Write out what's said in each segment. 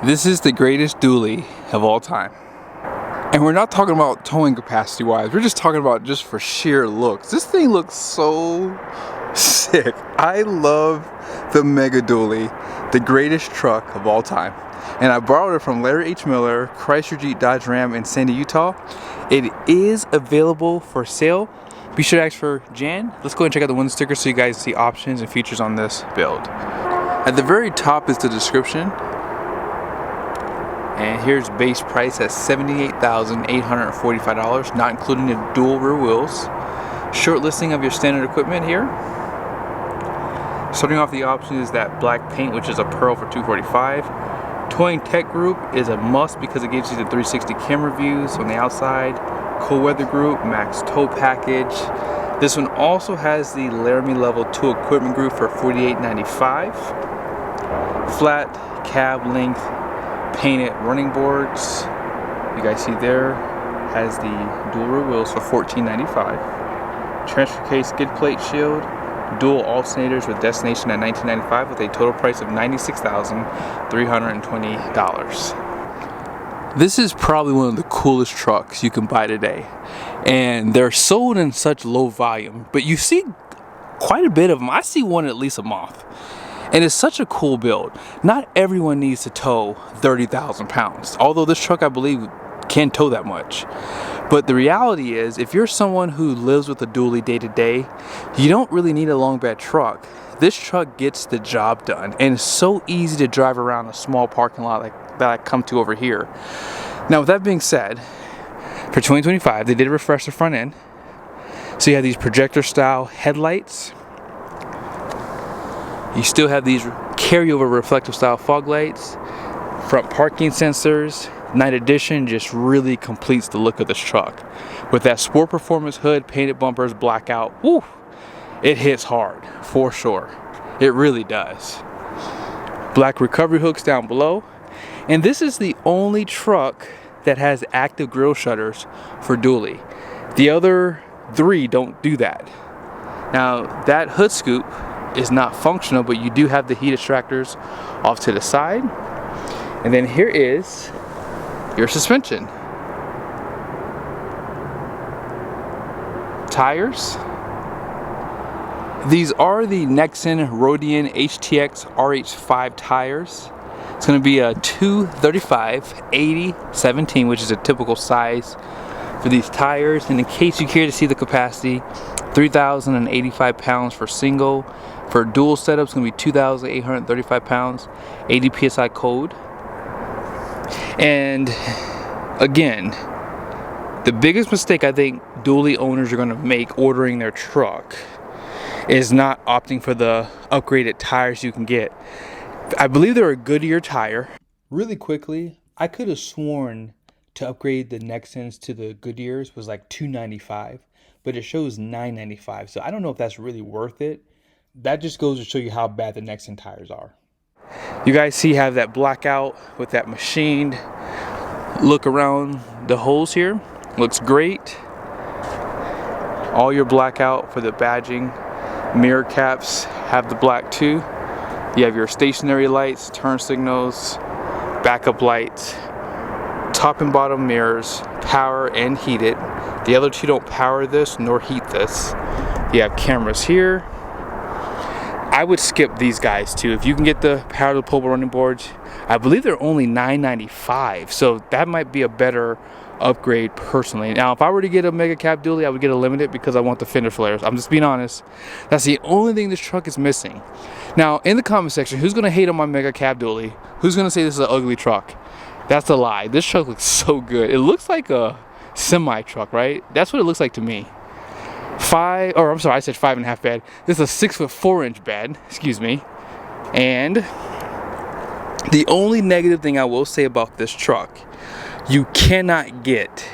This is the greatest dually of all time. And we're not talking about towing capacity wise, we're just talking about just for sheer looks. This thing looks so sick. I love the Mega Dually, the greatest truck of all time. And I borrowed it from Larry H. Miller, Chrysler Jeep Dodge Ram in Sandy, Utah. It is available for sale. Be sure to ask for Jan. Let's go and check out the window sticker so you guys see options and features on this build. At the very top is the description. And here's base price at $78,845, not including the dual rear wheels. Short listing of your standard equipment here. Starting off the option is that black paint, which is a pearl for $245. Towing tech group is a must because it gives you the 360 camera views on the outside. Cold weather group, max tow package. This one also has the Laramie level 2 equipment group for $48.95. Flat cab length painted running boards, you guys see there, has the dual rear wheels for $14.95. Transfer case skid plate shield, dual alternators with destination at $19.95 with a total price of $96,320. This is probably one of the coolest trucks you can buy today, and they're sold in such low volume, but you see quite a bit of them. I see one at least a month. And it's such a cool build. Not everyone needs to tow 30,000 pounds, although this truck I believe can tow that much. But the reality is, if you're someone who lives with a dually day to day, you don't really need a long bed truck. This truck gets the job done, and it's so easy to drive around a small parking lot like that I come to over here. Now with that being said, for 2025 they did refresh the front end. So you have these projector style headlights. You still have these carryover reflective style fog lights, front parking sensors. Night Edition just really completes the look of this truck. With that Sport Performance hood, painted bumpers, blackout, woo, it hits hard, for sure. It really does. Black recovery hooks down below. And this is the only truck that has active grille shutters for dually. The other three don't do that. Now, that hood scoop is not functional, but you do have the heat extractors off to the side. And then here is your suspension. Tires. These are the Nexen Rodian HTX RH5 tires. It's going to be a 235/80/17, which is a typical size for these tires. And in case you care to see the capacity, 3,085 pounds for single. For dual setup, it's going to be 2,835 pounds, 80 psi cold. And again, the biggest mistake I think dually owners are going to make ordering their truck is not opting for the upgraded tires you can get. I believe they're a Goodyear tire. Really quickly, I could have sworn to upgrade the Nexens to the Goodyears was like $295, but it shows $995. So I don't know if that's really worth it. That just goes to show you how bad the Nexen tires are. You guys see have that blackout with that machined look around the holes here. Looks great. All your blackout for the badging. Mirror caps have the black too. You have your stationary lights, turn signals, backup lights, top and bottom mirrors, power and heated. The other two don't power this nor heat this. You have cameras here. I would skip these guys too. If you can get the power to pull running boards, I believe they're only $995, so that might be a better upgrade personally. Now, if I were to get a mega cab dually, I would get a limited because I want the fender flares. I'm just being honest. That's the only thing this truck is missing. Now, in the comment section, who's gonna hate on my mega cab dually? Who's gonna say this is an ugly truck? That's a lie. This truck looks so good. It looks like a semi truck, right? That's what it looks like to me. I said 5.5 bed. This is a 6'4" bed, excuse me. And the only negative thing I will say about this truck, you cannot get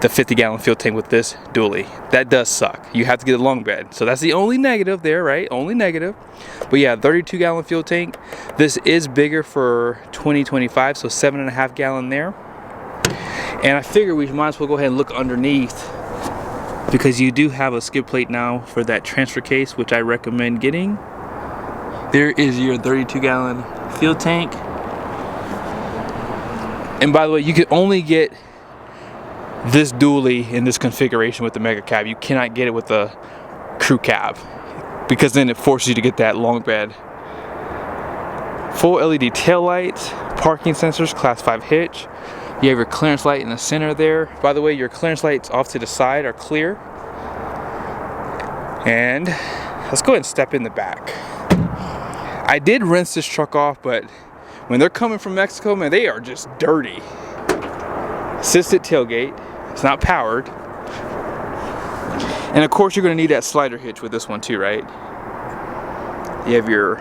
the 50-gallon fuel tank with this dually. That does suck. You have to get a long bed. So that's the only negative there, right? Only negative. But yeah, 32-gallon fuel tank. This is bigger for 2025, so 7.5 gallon there. And I figure we might as well go ahead and look underneath, because you do have a skid plate now for that transfer case, which I recommend getting. There is your 32-gallon fuel tank. And by the way, you can only get this dually in this configuration with the mega cab. You cannot get it with the crew cab, because then it forces you to get that long bed. Full LED tail lights, parking sensors, class 5 hitch. You have your clearance light in the center there. By the way, your clearance lights off to the side are clear. And let's go ahead and step in the back. I did rinse this truck off, but when they're coming from Mexico, man, they are just dirty. Assisted tailgate. It's not powered. And of course, you're going to need that slider hitch with this one too, right? You have your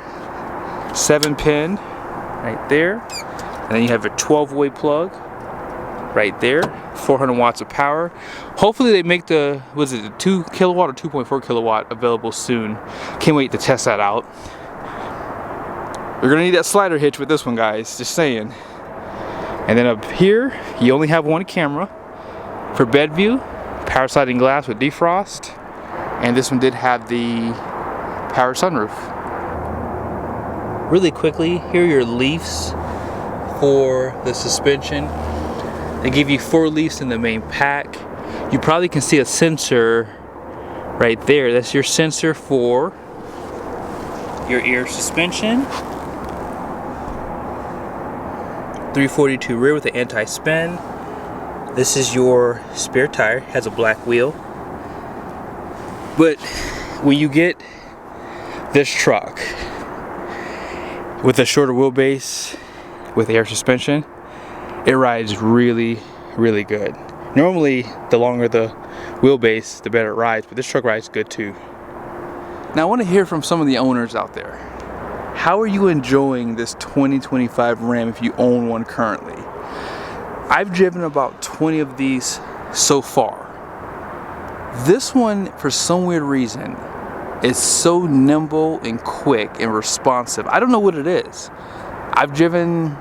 7-pin right there. And then you have your 12-way plug right there. 400 watts of power. Hopefully they make the, was it the 2 kilowatt or 2.4 kilowatt available soon. Can't wait to test that out. You're gonna need that slider hitch with this one, guys, just saying. And then up here, you only have one camera for bed view, power sliding glass with defrost, and this one did have the power sunroof. Really quickly, here are your leafs for the suspension. They give you 4 leaves in the main pack. You probably can see a sensor right there. That's your sensor for your air suspension. 342 rear with the anti-spin. This is your spare tire, has a black wheel. But when you get this truck with a shorter wheelbase with air suspension, it rides really, really good. Normally, the longer the wheelbase, the better it rides, but this truck rides good too. Now I want to hear from some of the owners out there. How are you enjoying this 2025 Ram if you own one currently? I've driven about 20 of these so far. This one, for some weird reason, is so nimble and quick and responsive. I don't know what it is. I've driven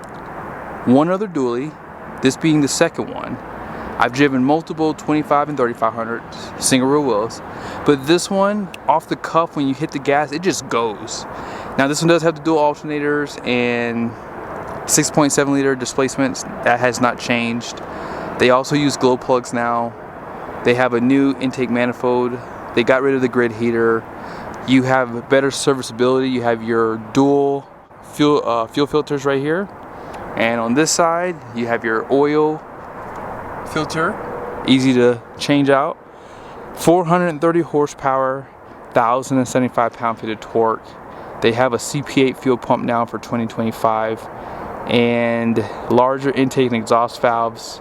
one other dually, this being the second one. I've driven multiple 25 and 3500 single rear wheels, but this one, off the cuff, when you hit the gas, it just goes. Now this one does have the dual alternators and 6.7 liter displacements. That has not changed. They also use glow plugs now. They have a new intake manifold. They got rid of the grid heater. You have better serviceability. You have your dual fuel filters right here. And on this side, you have your oil filter. Easy to change out. 430 horsepower, 1,075 pound-feet of torque. They have a CP8 fuel pump now for 2025 and larger intake and exhaust valves.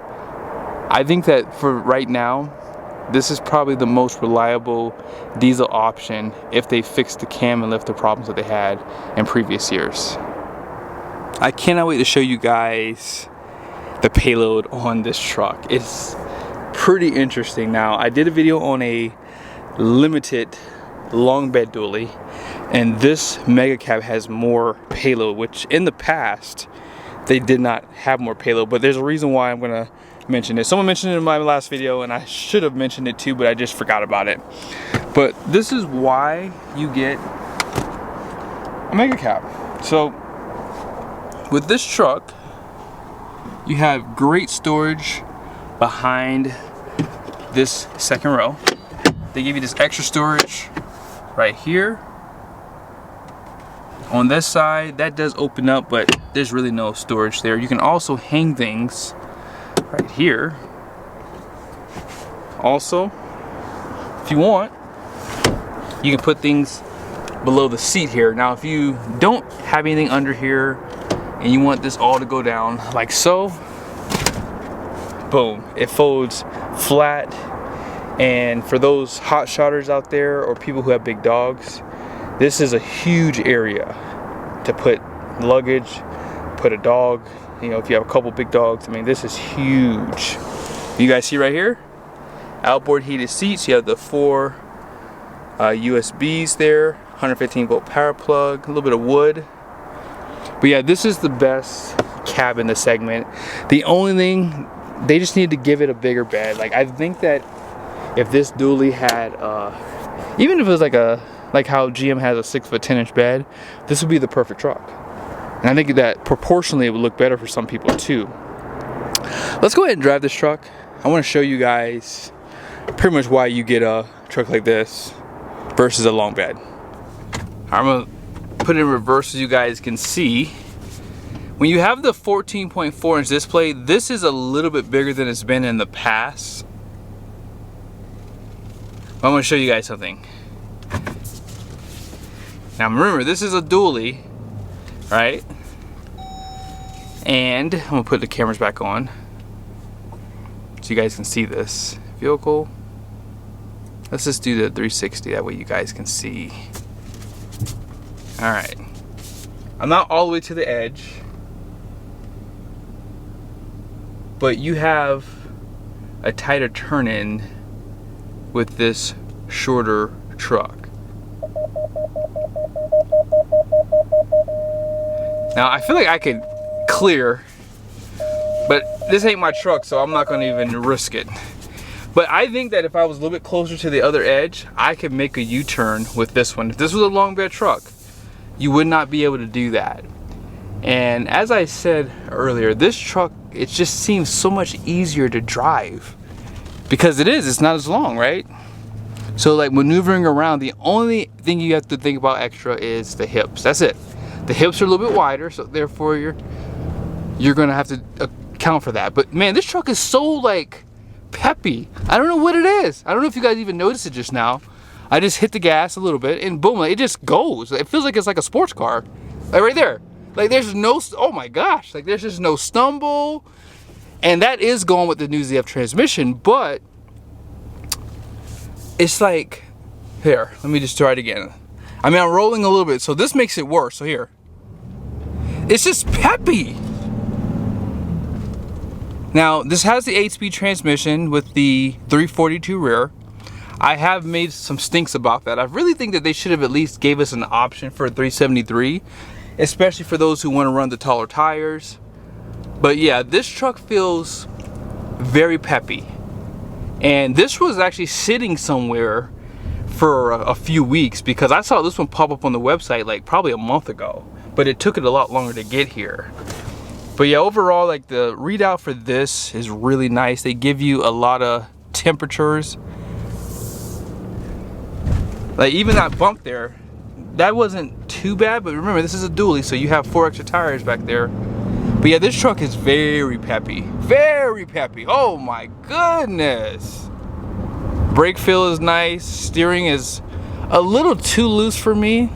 I think that for right now, this is probably the most reliable diesel option if they fix the cam and lift the problems that they had in previous years. I cannot wait to show you guys the payload on this truck. It's pretty interesting. Now, I did a video on a limited long bed dually, and this mega cab has more payload, which in the past they did not have more payload, but there's a reason why I'm gonna mention it. Someone mentioned it in my last video and I should have mentioned it too, but I just forgot about it. But this is why you get a mega cab. So with this truck, you have great storage behind this second row. They give you this extra storage right here. On this side, that does open up, but there's really no storage there. You can also hang things right here. Also, if you want, you can put things below the seat here. Now, if you don't have anything under here and you want this all to go down like so, boom, it folds flat. And for those hot shotters out there or people who have big dogs, this is a huge area to put luggage, put a dog. You know, if you have a couple big dogs, I mean, this is huge. You guys see right here, outboard heated seats. You have the 4 USBs there, 115 volt power plug, a little bit of wood. But yeah, this is the best cab in the segment. The only thing, they just need to give it a bigger bed. Like, I think that if this dually had, even if it was like how GM has a 6'10" bed, this would be the perfect truck. And I think that proportionally it would look better for some people too. let's go ahead and drive this truck. I want to show you guys pretty much why you get a truck like this versus a long bed. I'm gonna put it in reverse so you guys can see. When you have the 14.4 inch display, this is a little bit bigger than it's been in the past. I'm gonna show you guys something. Now remember, this is a dually, right? And I'm gonna put the cameras back on so you guys can see this vehicle. Let's just do the 360, that way you guys can see. All right, I'm not all the way to the edge, but you have a tighter turn-in with this shorter truck. Now I feel like I could clear, but this ain't my truck, so I'm not gonna even risk it. But I think that if I was a little bit closer to the other edge, I could make a U-turn with this one. If this was a long bed truck, you would not be able to do that. And as I said earlier, this truck, it just seems so much easier to drive because it's not as long, right? So like maneuvering around, the only thing you have to think about extra is the hips. That's it. The hips are a little bit wider, so therefore you're gonna have to account for that. But man, this truck is so like peppy. I don't know what it is. I don't know if you guys even noticed it just now. I just hit the gas a little bit and boom, like, it just goes. It feels like it's like a sports car, like right there. Like there's no, oh my gosh, like there's just no stumble. And that is going with the new ZF transmission, but it's like, here, let me just try it again. I mean, I'm rolling a little bit, so this makes it worse. So here, it's just peppy. Now, this has the 8-speed transmission with the 342 rear. I have made some stinks about that. I really think that they should have at least gave us an option for a 373, especially for those who want to run the taller tires. But yeah, this truck feels very peppy. And this was actually sitting somewhere for a few weeks because I saw this one pop up on the website like probably a month ago, but it took it a lot longer to get here. But yeah, overall, like the readout for this is really nice. They give you a lot of temperatures. Like even that bump there, that wasn't too bad, but remember this is a dually, so you have 4 extra tires back there. But yeah, this truck is very peppy. Very peppy. Oh my goodness. Brake feel is nice. Steering is a little too loose for me.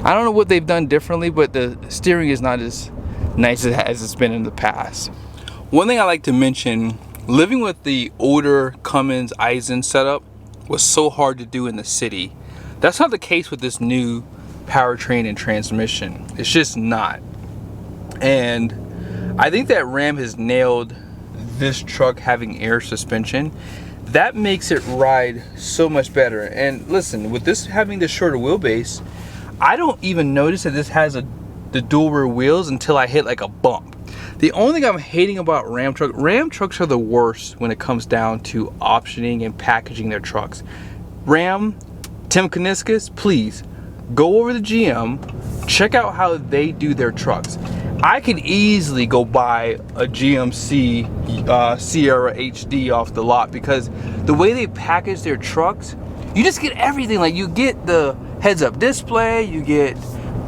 I don't know what they've done differently, but the steering is not as nice as it's been in the past. One thing I like to mention, living with the older Cummins Eisen setup was so hard to do in the city. That's not the case with this new powertrain and transmission. It's just not. And I think that Ram has nailed this truck having air suspension. That makes it ride so much better. And listen, with this having the shorter wheelbase, I don't even notice that this has the dual rear wheels until I hit like a bump. The only thing I'm hating about Ram trucks are the worst when it comes down to optioning and packaging their trucks. Ram, Tim Kuniskis, please go over to GM, check out how they do their trucks. I could easily go buy a GMC Sierra HD off the lot because the way they package their trucks, you just get everything. Like you get the heads-up display, you get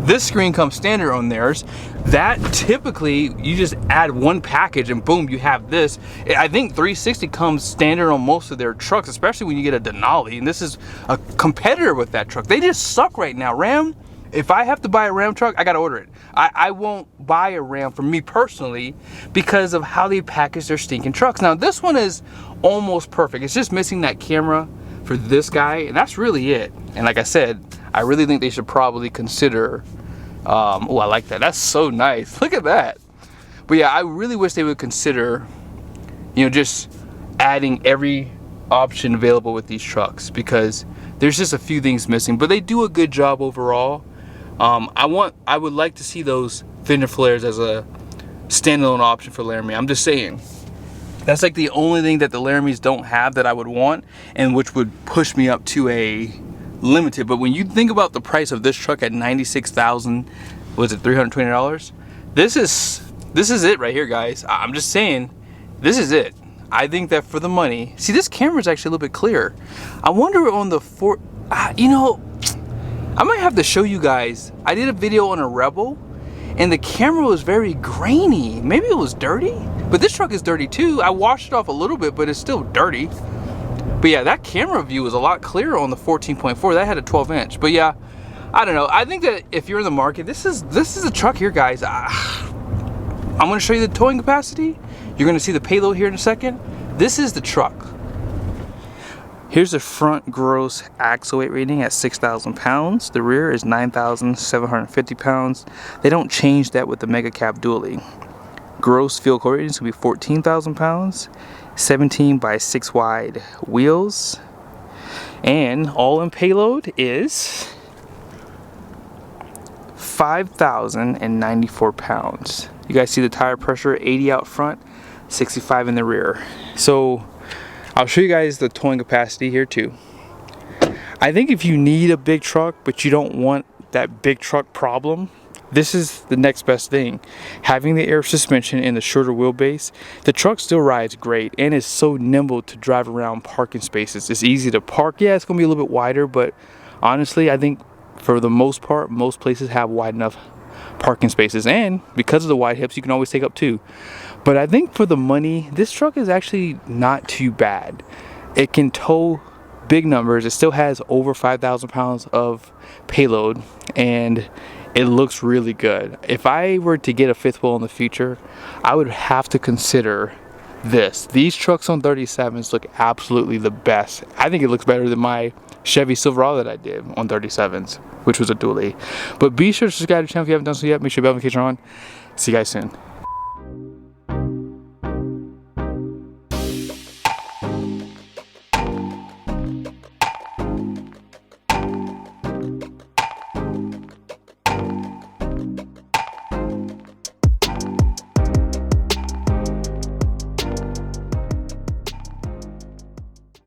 this screen comes standard on theirs. That typically you just add one package and boom, you have this. I think 360 comes standard on most of their trucks, especially when you get a Denali, and this is a competitor with that truck. They just suck right now. Ram, if I have to buy a Ram truck, I gotta order it. I won't buy a Ram for me personally because of how they package their stinking trucks. Now this one is almost perfect. It's just missing that camera for this guy, and that's really it. And like I said, I really think they should probably consider, oh, I like that. That's so nice. Look at that. But yeah, I really wish they would consider, you know, just adding every option available with these trucks because there's just a few things missing, but they do a good job overall. I would like to see those fender flares as a standalone option for Laramie. I'm just saying. That's like the only thing that the Laramies don't have that I would want, and which would push me up to a limited. But when you think about the price of this truck at $96,000, was it $320? This this is it right here, guys. I'm just saying, this is it. I think that for the money, see, this camera is actually a little bit clearer. I wonder on the you know, I might have to show you guys. I did a video on a Rebel, and the camera was very grainy. Maybe it was dirty, but this truck is dirty too. I washed it off a little bit, but it's still dirty. But yeah, that camera view was a lot clearer on the 14.4. That had a 12-inch. But yeah, I don't know. I think that if you're in the market, this is a truck here, guys. I'm going to show you the towing capacity. You're going to see the payload here in a second. This is the truck. Here's the front gross axle weight rating at 6,000 pounds. The rear is 9,750 pounds. They don't change that with the Mega Cab dually. Gross fuel core rating is going to be 14,000 pounds. 17 by 6 wide wheels. And all in payload is 5,094 pounds. You guys see the tire pressure, 80 out front, 65 in the rear. So I'll show you guys the towing capacity here too. I think if you need a big truck, but you don't want that big truck problem, this is the next best thing. Having the air suspension and the shorter wheelbase, the truck still rides great and is so nimble to drive around parking spaces. It's easy to park. Yeah, it's gonna be a little bit wider, but honestly, I think for the most part, most places have wide enough parking spaces, and because of the wide hips, you can always take up 2. But I think for the money, this truck is actually not too bad. It can tow big numbers. It still has over 5,000 pounds of payload, and it looks really good. If I were to get a fifth wheel in the future, I would have to consider this. These trucks on 37s look absolutely the best. I think it looks better than my Chevy Silverado that I did on 37s, which was a dually. But be sure to subscribe to the channel if you haven't done so yet. Make sure the bell notification on. See you guys soon.